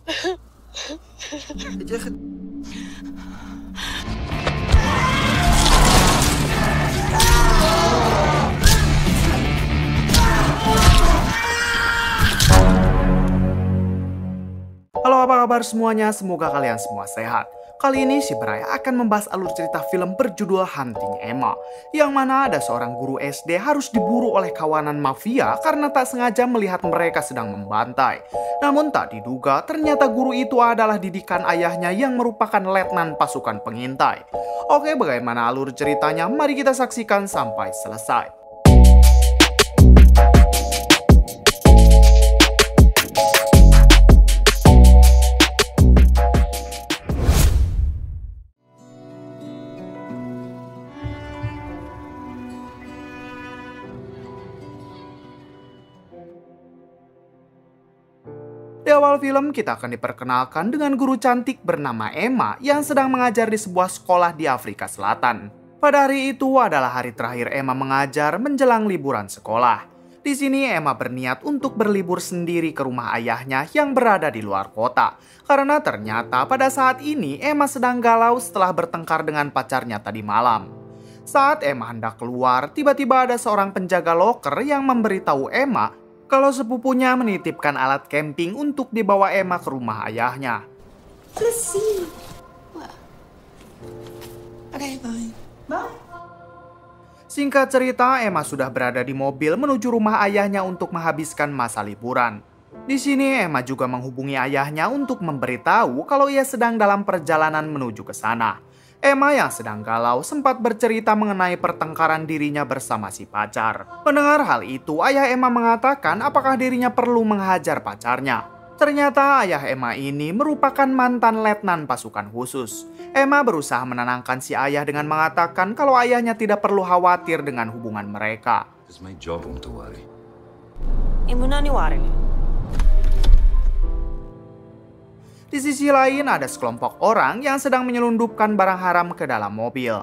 Halo, apa kabar semuanya? Semoga kalian semua sehat. Kali ini si Bray akan membahas alur cerita film berjudul Hunting Emma, yang mana ada seorang guru SD harus diburu oleh kawanan mafia karena tak sengaja melihat mereka sedang membantai. Namun tak diduga, ternyata guru itu adalah didikan ayahnya yang merupakan letnan pasukan pengintai. Oke, bagaimana alur ceritanya? Mari kita saksikan sampai selesai. Di awal film kita akan diperkenalkan dengan guru cantik bernama Emma yang sedang mengajar di sebuah sekolah di Afrika Selatan. Pada hari itu adalah hari terakhir Emma mengajar menjelang liburan sekolah. Di sini Emma berniat untuk berlibur sendiri ke rumah ayahnya yang berada di luar kota. Karena ternyata pada saat ini Emma sedang galau setelah bertengkar dengan pacarnya tadi malam. Saat Emma hendak keluar, tiba-tiba ada seorang penjaga loker yang memberitahu Emma kalau sepupunya menitipkan alat camping untuk dibawa Emma ke rumah ayahnya. Let's see. Well, okay, bye. Bye. Singkat cerita, Emma sudah berada di mobil menuju rumah ayahnya untuk menghabiskan masa liburan. Di sini Emma juga menghubungi ayahnya untuk memberitahu kalau ia sedang dalam perjalanan menuju ke sana. Emma yang sedang galau sempat bercerita mengenai pertengkaran dirinya bersama si pacar. Mendengar hal itu, ayah Emma mengatakan apakah dirinya perlu menghajar pacarnya. Ternyata ayah Emma ini merupakan mantan letnan pasukan khusus. Emma berusaha menenangkan si ayah dengan mengatakan kalau ayahnya tidak perlu khawatir dengan hubungan mereka. It's my job to worry. Di sisi lain ada sekelompok orang yang sedang menyelundupkan barang haram ke dalam mobil.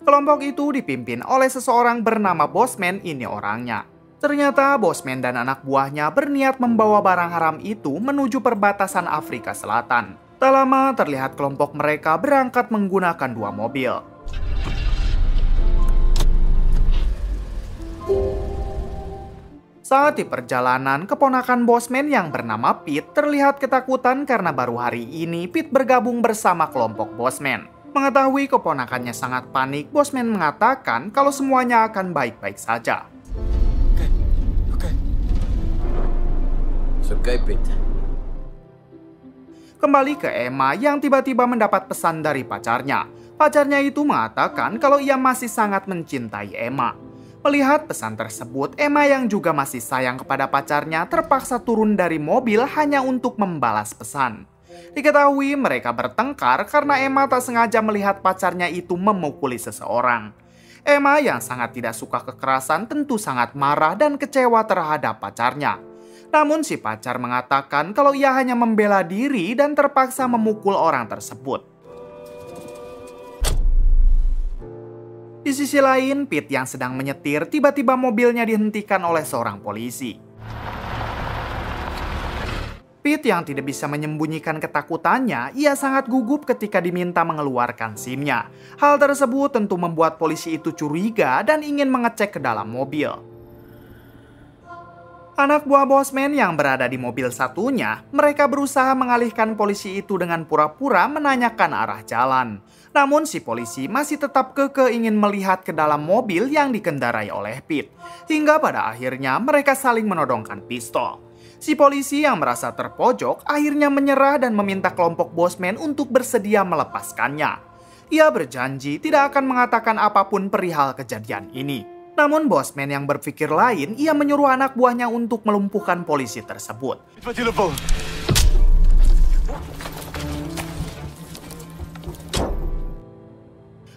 Kelompok itu dipimpin oleh seseorang bernama Bosman, ini orangnya. Ternyata Bosman dan anak buahnya berniat membawa barang haram itu menuju perbatasan Afrika Selatan. Tak lama terlihat kelompok mereka berangkat menggunakan dua mobil. Saat di perjalanan, keponakan Bosman yang bernama Pete terlihat ketakutan karena baru hari ini Pete bergabung bersama kelompok Bosman. Mengetahui keponakannya sangat panik, Bosman mengatakan kalau semuanya akan baik-baik saja. Okay. It's okay, Pete. Kembali ke Emma yang tiba-tiba mendapat pesan dari pacarnya. Pacarnya itu mengatakan kalau ia masih sangat mencintai Emma. Melihat pesan tersebut, Emma yang juga masih sayang kepada pacarnya terpaksa turun dari mobil hanya untuk membalas pesan. Diketahui mereka bertengkar karena Emma tak sengaja melihat pacarnya itu memukuli seseorang. Emma yang sangat tidak suka kekerasan tentu sangat marah dan kecewa terhadap pacarnya. Namun si pacar mengatakan kalau ia hanya membela diri dan terpaksa memukul orang tersebut. Di sisi lain, Pete yang sedang menyetir tiba-tiba mobilnya dihentikan oleh seorang polisi. Pete yang tidak bisa menyembunyikan ketakutannya, ia sangat gugup ketika diminta mengeluarkan SIM-nya. Hal tersebut tentu membuat polisi itu curiga dan ingin mengecek ke dalam mobil. Anak buah Bosman yang berada di mobil satunya, mereka berusaha mengalihkan polisi itu dengan pura-pura menanyakan arah jalan. Namun si polisi masih tetap kekeh ingin melihat ke dalam mobil yang dikendarai oleh Pete. Hingga pada akhirnya mereka saling menodongkan pistol. Si polisi yang merasa terpojok akhirnya menyerah dan meminta kelompok Bosman untuk bersedia melepaskannya. Ia berjanji tidak akan mengatakan apapun perihal kejadian ini. Namun Bosman yang berpikir lain, ia menyuruh anak buahnya untuk melumpuhkan polisi tersebut.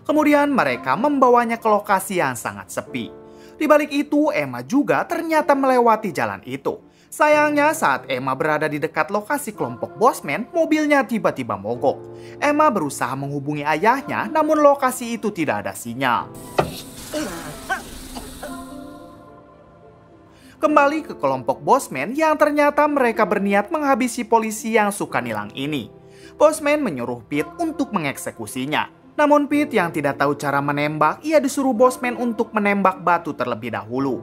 Kemudian mereka membawanya ke lokasi yang sangat sepi. Di balik itu, Emma juga ternyata melewati jalan itu. Sayangnya saat Emma berada di dekat lokasi kelompok Bosman, mobilnya tiba-tiba mogok. Emma berusaha menghubungi ayahnya, namun lokasi itu tidak ada sinyal. Kembali ke kelompok Bosman yang ternyata mereka berniat menghabisi polisi yang suka nilang ini. Bosman menyuruh Pete untuk mengeksekusinya. Namun Pete yang tidak tahu cara menembak, ia disuruh Bosman untuk menembak batu terlebih dahulu.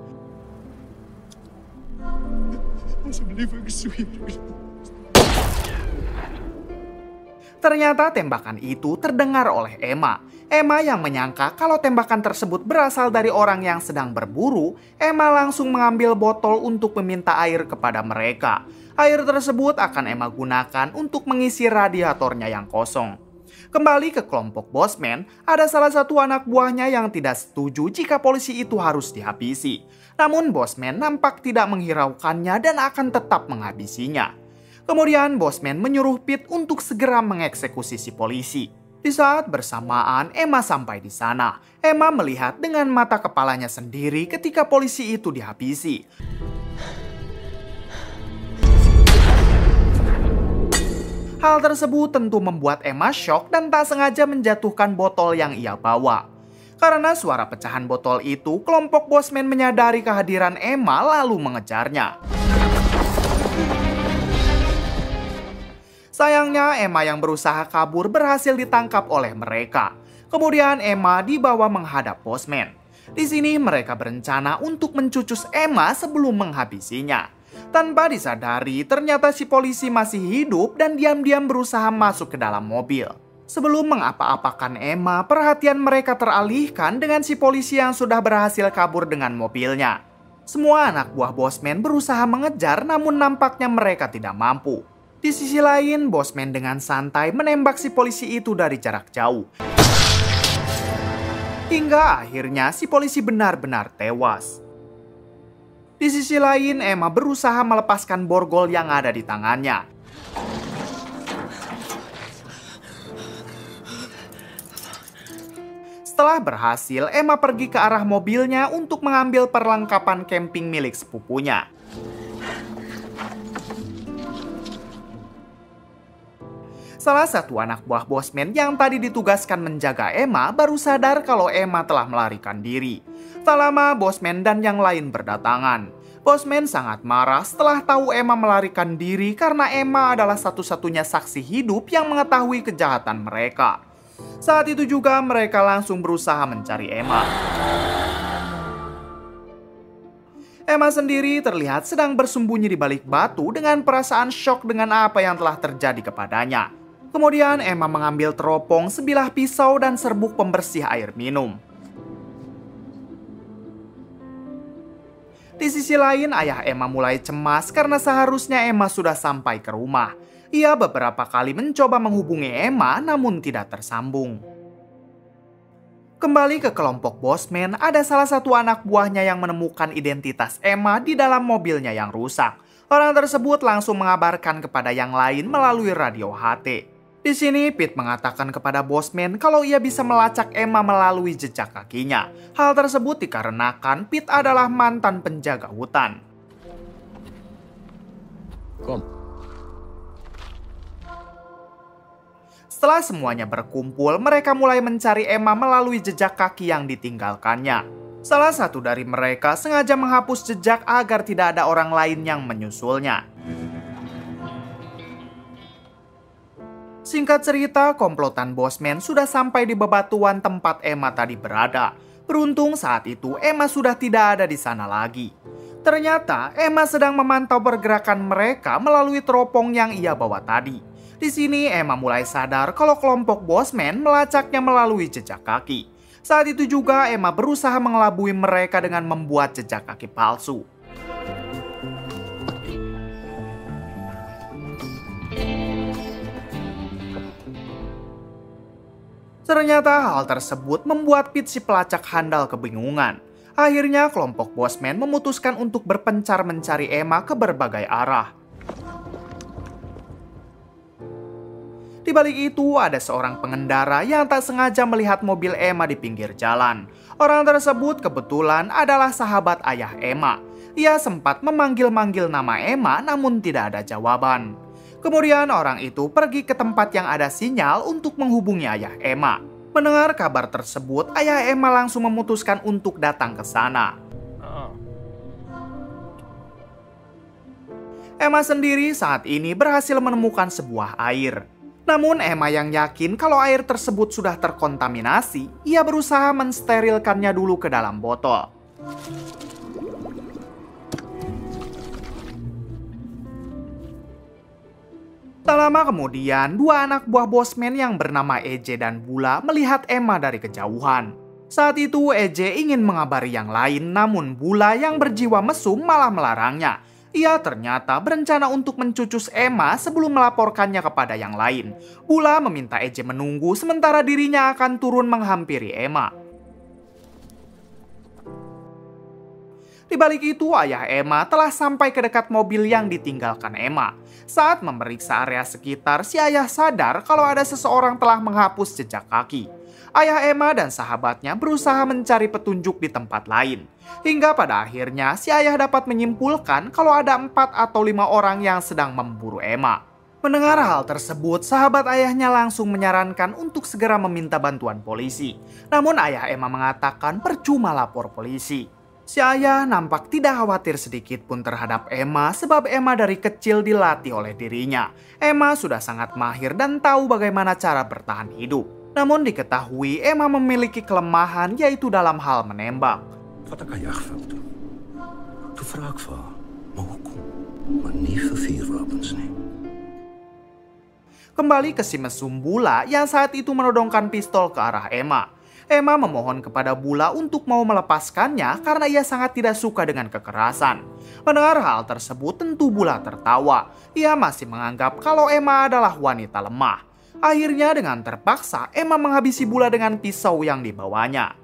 Ternyata tembakan itu terdengar oleh Emma. Emma yang menyangka kalau tembakan tersebut berasal dari orang yang sedang berburu, Emma langsung mengambil botol untuk meminta air kepada mereka. Air tersebut akan Emma gunakan untuk mengisi radiatornya yang kosong. Kembali ke kelompok Bosman, ada salah satu anak buahnya yang tidak setuju jika polisi itu harus dihabisi. Namun Bosman nampak tidak menghiraukannya dan akan tetap menghabisinya. Kemudian Bosman menyuruh Pete untuk segera mengeksekusi si polisi. Di saat bersamaan Emma sampai di sana. Emma melihat dengan mata kepalanya sendiri ketika polisi itu dihabisi. Hal tersebut tentu membuat Emma syok dan tak sengaja menjatuhkan botol yang ia bawa. Karena suara pecahan botol itu, kelompok Bosman menyadari kehadiran Emma lalu mengejarnya. Sayangnya Emma yang berusaha kabur berhasil ditangkap oleh mereka. Kemudian Emma dibawa menghadap Bosman. Di sini mereka berencana untuk mencucus Emma sebelum menghabisinya. Tanpa disadari, ternyata si polisi masih hidup dan diam-diam berusaha masuk ke dalam mobil. Sebelum mengapa-apakan Emma, perhatian mereka teralihkan dengan si polisi yang sudah berhasil kabur dengan mobilnya. Semua anak buah Bosman berusaha mengejar, namun nampaknya mereka tidak mampu. Di sisi lain, Bosman dengan santai menembak si polisi itu dari jarak jauh. Hingga akhirnya si polisi benar-benar tewas. Di sisi lain, Emma berusaha melepaskan borgol yang ada di tangannya. Setelah berhasil, Emma pergi ke arah mobilnya untuk mengambil perlengkapan camping milik sepupunya. Salah satu anak buah Bosman yang tadi ditugaskan menjaga Emma baru sadar kalau Emma telah melarikan diri. Tak lama Bosman dan yang lain berdatangan. Bosman sangat marah setelah tahu Emma melarikan diri karena Emma adalah satu-satunya saksi hidup yang mengetahui kejahatan mereka. Saat itu juga mereka langsung berusaha mencari Emma. Emma sendiri terlihat sedang bersembunyi di balik batu dengan perasaan syok dengan apa yang telah terjadi kepadanya. Kemudian Emma mengambil teropong, sebilah pisau, dan serbuk pembersih air minum. Di sisi lain, ayah Emma mulai cemas karena seharusnya Emma sudah sampai ke rumah. Ia beberapa kali mencoba menghubungi Emma, namun tidak tersambung. Kembali ke kelompok Bosman, ada salah satu anak buahnya yang menemukan identitas Emma di dalam mobilnya yang rusak. Orang tersebut langsung mengabarkan kepada yang lain melalui radio HT. Di sini Pete mengatakan kepada Bosman kalau ia bisa melacak Emma melalui jejak kakinya. Hal tersebut dikarenakan Pete adalah mantan penjaga hutan. Setelah semuanya berkumpul, mereka mulai mencari Emma melalui jejak kaki yang ditinggalkannya. Salah satu dari mereka sengaja menghapus jejak agar tidak ada orang lain yang menyusulnya. Singkat cerita, komplotan Bosman sudah sampai di bebatuan tempat Emma tadi berada. Beruntung saat itu Emma sudah tidak ada di sana lagi. Ternyata Emma sedang memantau pergerakan mereka melalui teropong yang ia bawa tadi. Di sini Emma mulai sadar kalau kelompok Bosman melacaknya melalui jejak kaki. Saat itu juga Emma berusaha mengelabui mereka dengan membuat jejak kaki palsu. Ternyata hal tersebut membuat Pete si pelacak handal kebingungan. Akhirnya kelompok Bosman memutuskan untuk berpencar mencari Emma ke berbagai arah. Di balik itu ada seorang pengendara yang tak sengaja melihat mobil Emma di pinggir jalan. Orang tersebut kebetulan adalah sahabat ayah Emma. Ia sempat memanggil-manggil nama Emma namun tidak ada jawaban. Kemudian orang itu pergi ke tempat yang ada sinyal untuk menghubungi ayah Emma. Mendengar kabar tersebut, ayah Emma langsung memutuskan untuk datang ke sana. Emma sendiri saat ini berhasil menemukan sebuah air. Namun Emma yang yakin kalau air tersebut sudah terkontaminasi, ia berusaha mensterilkannya dulu ke dalam botol. Tak lama kemudian, dua anak buah bosman yang bernama EJ dan Bula melihat Emma dari kejauhan. Saat itu EJ ingin mengabari yang lain, namun Bula yang berjiwa mesum malah melarangnya. Ia ternyata berencana untuk mencucus Emma sebelum melaporkannya kepada yang lain. Bula meminta EJ menunggu sementara dirinya akan turun menghampiri Emma. Di balik itu, ayah Emma telah sampai ke dekat mobil yang ditinggalkan Emma. Saat memeriksa area sekitar, si ayah sadar kalau ada seseorang telah menghapus jejak kaki. Ayah Emma dan sahabatnya berusaha mencari petunjuk di tempat lain. Hingga pada akhirnya, si ayah dapat menyimpulkan kalau ada 4 atau 5 orang yang sedang memburu Emma. Mendengar hal tersebut, sahabat ayahnya langsung menyarankan untuk segera meminta bantuan polisi. Namun ayah Emma mengatakan percuma lapor polisi. Si ayah nampak tidak khawatir sedikit pun terhadap Emma sebab Emma dari kecil dilatih oleh dirinya. Emma sudah sangat mahir dan tahu bagaimana cara bertahan hidup. Namun diketahui Emma memiliki kelemahan yaitu dalam hal menembak. Wat kan je gevuld doen? Doe wraak voor, maar hoekom? Maar niet voor vuurwapens, nee. Kembali ke si mesum Bula yang saat itu menodongkan pistol ke arah Emma. Emma memohon kepada Bula untuk mau melepaskannya karena ia sangat tidak suka dengan kekerasan. Mendengar hal tersebut tentu Bula tertawa. Ia masih menganggap kalau Emma adalah wanita lemah. Akhirnya dengan terpaksa Emma menghabisi Bula dengan pisau yang dibawanya.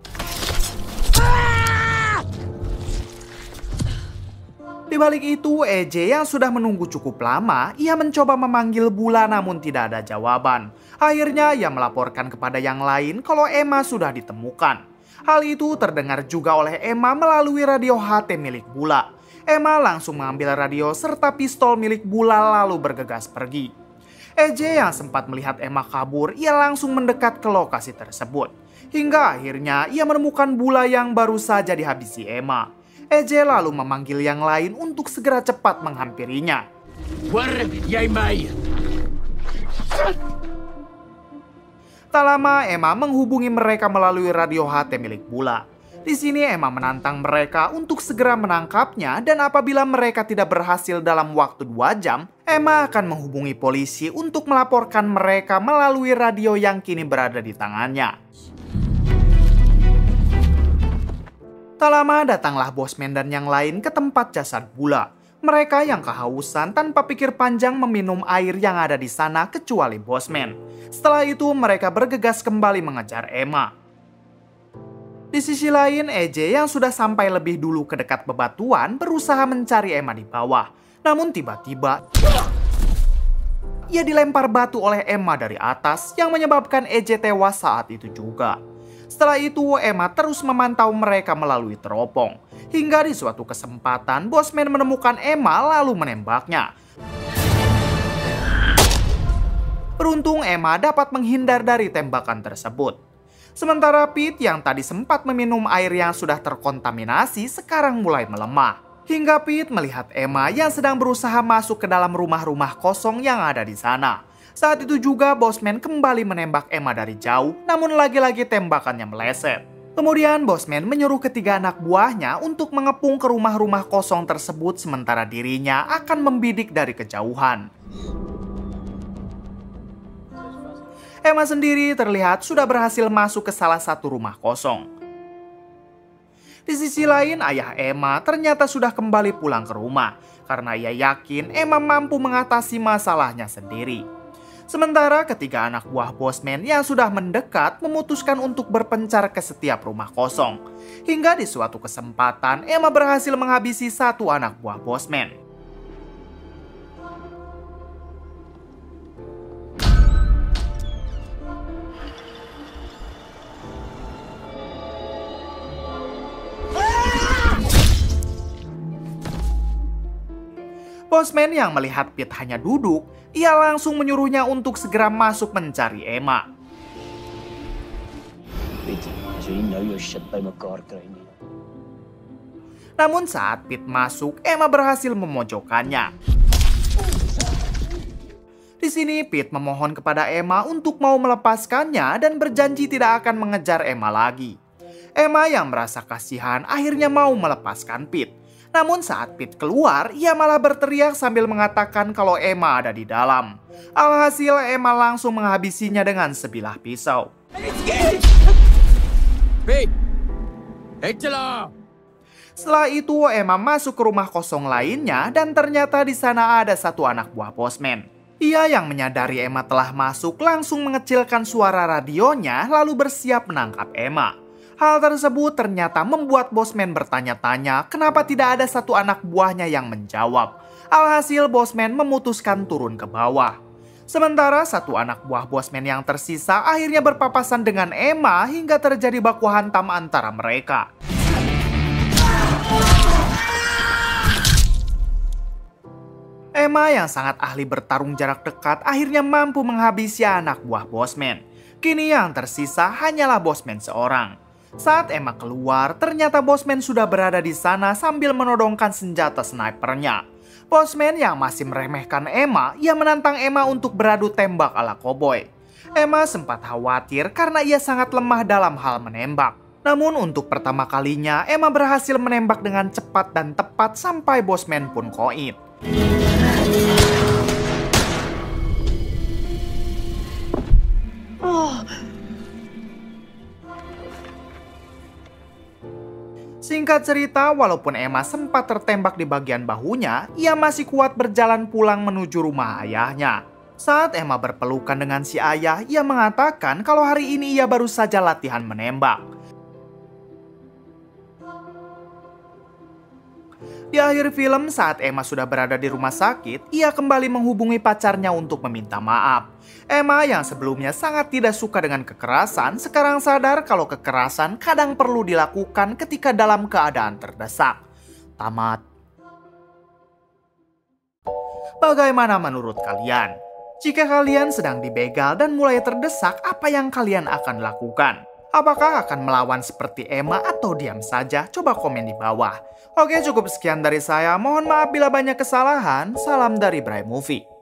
Di balik itu, EJ yang sudah menunggu cukup lama, ia mencoba memanggil Bula namun tidak ada jawaban. Akhirnya ia melaporkan kepada yang lain kalau Emma sudah ditemukan. Hal itu terdengar juga oleh Emma melalui radio HT milik Bula. Emma langsung mengambil radio serta pistol milik Bula lalu bergegas pergi. EJ yang sempat melihat Emma kabur, ia langsung mendekat ke lokasi tersebut. Hingga akhirnya ia menemukan Bula yang baru saja dihabisi Emma. EJ lalu memanggil yang lain untuk segera cepat menghampirinya. Tak lama Emma menghubungi mereka melalui radio HT milik Bula. Di sini Emma menantang mereka untuk segera menangkapnya dan apabila mereka tidak berhasil dalam waktu 2 jam, Emma akan menghubungi polisi untuk melaporkan mereka melalui radio yang kini berada di tangannya. Tak lama datanglah bosman dan yang lain ke tempat jasad Bula. Mereka yang kehausan tanpa pikir panjang meminum air yang ada di sana kecuali bosman. Setelah itu mereka bergegas kembali mengejar Emma. Di sisi lain, EJ yang sudah sampai lebih dulu ke dekat bebatuan berusaha mencari Emma di bawah. Namun tiba-tiba ia dilempar batu oleh Emma dari atas yang menyebabkan EJ tewas saat itu juga. Setelah itu Emma terus memantau mereka melalui teropong. Hingga di suatu kesempatan bosman menemukan Emma lalu menembaknya. Beruntung Emma dapat menghindar dari tembakan tersebut. Sementara Pete yang tadi sempat meminum air yang sudah terkontaminasi sekarang mulai melemah. Hingga Pete melihat Emma yang sedang berusaha masuk ke dalam rumah-rumah kosong yang ada di sana. Saat itu juga bosman kembali menembak Emma dari jauh, namun lagi-lagi tembakannya meleset. Kemudian bosman menyuruh ketiga anak buahnya untuk mengepung ke rumah-rumah kosong tersebut sementara dirinya akan membidik dari kejauhan. Emma sendiri terlihat sudah berhasil masuk ke salah satu rumah kosong. Di sisi lain, ayah Emma ternyata sudah kembali pulang ke rumah karena ia yakin Emma mampu mengatasi masalahnya sendiri. Sementara ketiga anak buah bosman yang sudah mendekat memutuskan untuk berpencar ke setiap rumah kosong. Hingga di suatu kesempatan Emma berhasil menghabisi satu anak buah bosman. Bosman yang melihat Pete hanya duduk, ia langsung menyuruhnya untuk segera masuk mencari Emma. Namun saat Pete masuk, Emma berhasil memojokkannya. Di sini Pete memohon kepada Emma untuk mau melepaskannya dan berjanji tidak akan mengejar Emma lagi. Emma yang merasa kasihan akhirnya mau melepaskan Pete. Namun saat Pete keluar, ia malah berteriak sambil mengatakan kalau Emma ada di dalam. Alhasil Emma langsung menghabisinya dengan sebilah pisau. Pete! Itulah! Setelah itu Emma masuk ke rumah kosong lainnya dan ternyata di sana ada satu anak buah bosman. Ia yang menyadari Emma telah masuk langsung mengecilkan suara radionya lalu bersiap menangkap Emma. Hal tersebut ternyata membuat bosman bertanya-tanya kenapa tidak ada satu anak buahnya yang menjawab. Alhasil bosman memutuskan turun ke bawah. Sementara satu anak buah bosman yang tersisa akhirnya berpapasan dengan Emma hingga terjadi baku hantam antara mereka. Emma yang sangat ahli bertarung jarak dekat akhirnya mampu menghabisi anak buah bosman. Kini yang tersisa hanyalah bosman seorang. Saat Emma keluar, ternyata bosman sudah berada di sana sambil menodongkan senjata snipernya. Bosman yang masih meremehkan Emma, ia menantang Emma untuk beradu tembak ala koboi. Emma sempat khawatir karena ia sangat lemah dalam hal menembak. Namun untuk pertama kalinya, Emma berhasil menembak dengan cepat dan tepat sampai bosman pun koit. Singkat cerita, walaupun Emma sempat tertembak di bagian bahunya, ia masih kuat berjalan pulang menuju rumah ayahnya. Saat Emma berpelukan dengan si ayah, ia mengatakan kalau hari ini ia baru saja latihan menembak. Di akhir film, saat Emma sudah berada di rumah sakit, ia kembali menghubungi pacarnya untuk meminta maaf. Emma yang sebelumnya sangat tidak suka dengan kekerasan, sekarang sadar kalau kekerasan kadang perlu dilakukan ketika dalam keadaan terdesak. Tamat. Bagaimana menurut kalian? Jika kalian sedang dibegal dan mulai terdesak, apa yang kalian akan lakukan? Apakah akan melawan seperti Emma atau diam saja? Coba komen di bawah. Oke, cukup sekian dari saya. Mohon maaf bila banyak kesalahan. Salam dari Bray Movie.